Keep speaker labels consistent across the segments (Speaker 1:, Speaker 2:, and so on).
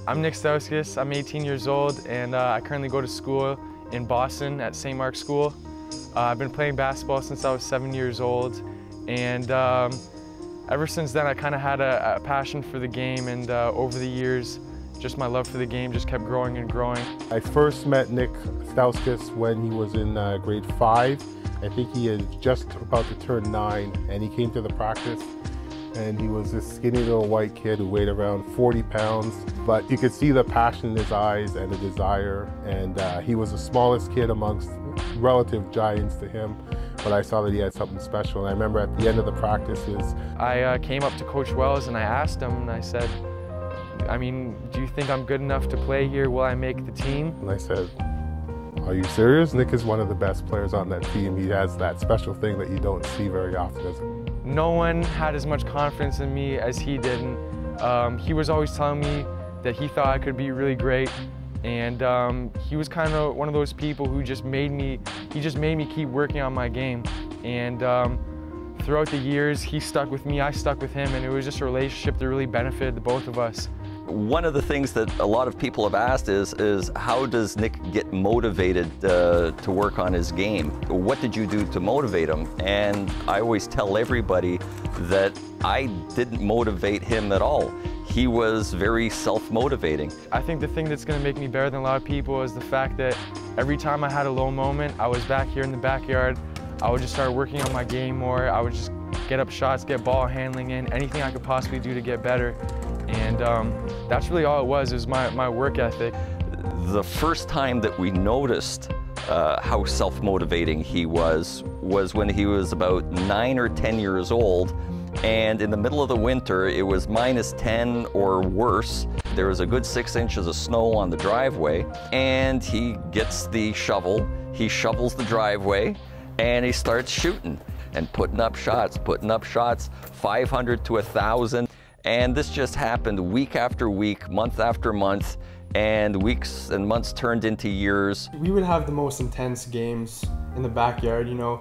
Speaker 1: I'm Nick Stausks. I'm 18 years old, and I currently go to school in Boston at St. Mark's School. I've been playing basketball since I was 7 years old, and ever since then I kind of had a passion for the game, and over the years just my love for the game just kept growing and growing.
Speaker 2: I first met Nick Stausks when he was in grade 5. I think he is just about to turn 9, and he came to the practice, and he was this skinny little white kid who weighed around 40 pounds, but you could see the passion in his eyes and the desire, and he was the smallest kid amongst relative giants to him, but I saw that he had something special. And I remember at the end of the practices,
Speaker 1: I came up to Coach Wells and I asked him, and I said, I mean, do you think I'm good enough to play here? Will I make the team?
Speaker 2: And I said, are you serious? Nick is one of the best players on that team. He has that special thing that you don't see very often.
Speaker 1: No one had as much confidence in me as he did. He was always telling me that he thought I could be really great, and he was kind of one of those people who just made me keep working on my game. And throughout the years, he stuck with me, I stuck with him, and it was just a relationship that really benefited the both of us.
Speaker 3: One of the things that a lot of people have asked is how does Nick get motivated to work on his game? What did you do to motivate him? And I always tell everybody that I didn't motivate him at all. He was very self-motivating.
Speaker 1: I think the thing that's going to make me better than a lot of people is the fact that every time I had a low moment, I was back here in the backyard. I would just start working on my game more. I would just get up shots, get ball handling in, anything I could possibly do to get better. And that's really all it was my work ethic.
Speaker 3: The first time that we noticed how self-motivating he was when he was about 9 or 10 years old, and in the middle of the winter it was -10 or worse. There was a good 6 inches of snow on the driveway, and he gets the shovel, he shovels the driveway, and he starts shooting and putting up shots, 500 to 1,000. And this just happened week after week, month after month, and weeks and months turned into years.
Speaker 4: We would have the most intense games in the backyard, you know.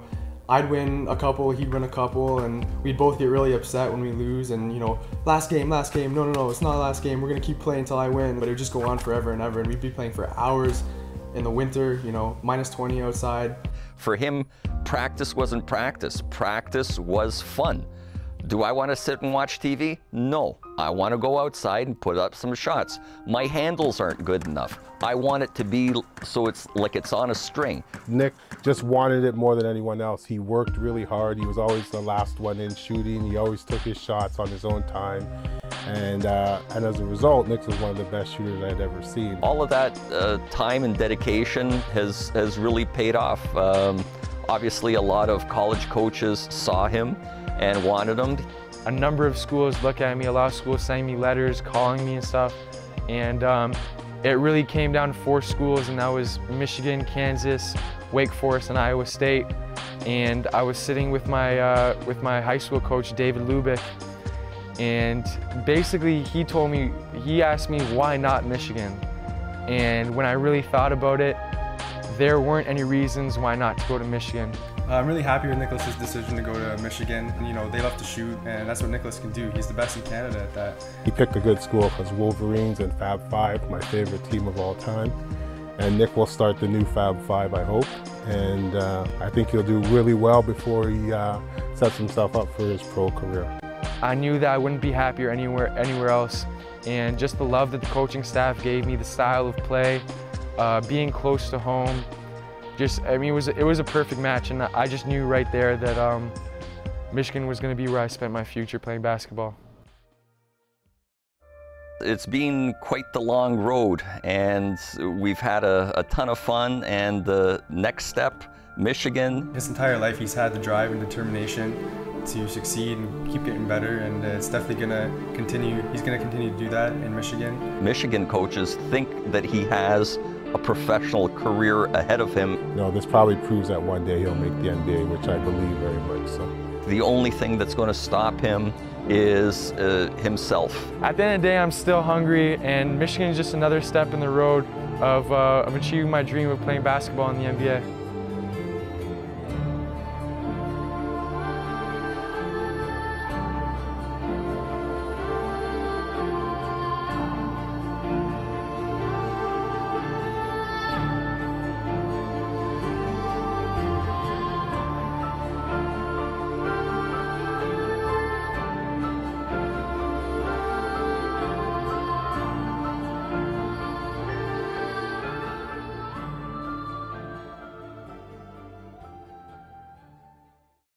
Speaker 4: I'd win a couple, he'd win a couple, and we'd both get really upset when we lose, and you know, last game, no, it's not last game, we're gonna keep playing until I win. But it would just go on forever and ever, and we'd be playing for hours in the winter, you know, -20 outside.
Speaker 3: For him, practice wasn't practice. Practice was fun. Do I want to sit and watch TV? No. I want to go outside and put up some shots. My handles aren't good enough. I want it to be so it's like it's on a string.
Speaker 2: Nick just wanted it more than anyone else. He worked really hard. He was always the last one in shooting. He always took his shots on his own time. And as a result, Nick was one of the best shooters I'd ever seen.
Speaker 3: All of that time and dedication has really paid off. Obviously, a lot of college coaches saw him and wanted him.
Speaker 1: A number of schools look at me, a lot of schools sending me letters, calling me and stuff, and it really came down to 4 schools, and that was Michigan, Kansas, Wake Forest, and Iowa State. And I was sitting with my high school coach, David Lubick, and basically he asked me why not Michigan. And when I really thought about it, there weren't any reasons why not to go to Michigan.
Speaker 4: I'm really happy with Nicholas's decision to go to Michigan. You know, they love to shoot, and that's what Nicholas can do. He's the best in Canada at that.
Speaker 2: He picked a good school because Wolverines and Fab Five, my favorite team of all time. And Nick will start the new Fab Five, I hope. And I think he'll do really well before he sets himself up for his pro career.
Speaker 1: I knew that I wouldn't be happier anywhere else. And just the love that the coaching staff gave me, the style of play, being close to home, I mean, it was a perfect match, and I just knew right there that Michigan was going to be where I spent my future playing basketball.
Speaker 3: It's been quite the long road, and we've had a ton of fun, and the next step, Michigan.
Speaker 4: His entire life he's had the drive and determination to succeed and keep getting better, and it's definitely going to continue. He's going to continue to do that in Michigan.
Speaker 3: Michigan coaches think that he has a professional career ahead of him.
Speaker 2: You know, this probably proves that one day he'll make the NBA, which I believe very much so.
Speaker 3: The only thing that's going to stop him is himself.
Speaker 1: At the end of the day, I'm still hungry, and Michigan is just another step in the road of achieving my dream of playing basketball in the NBA.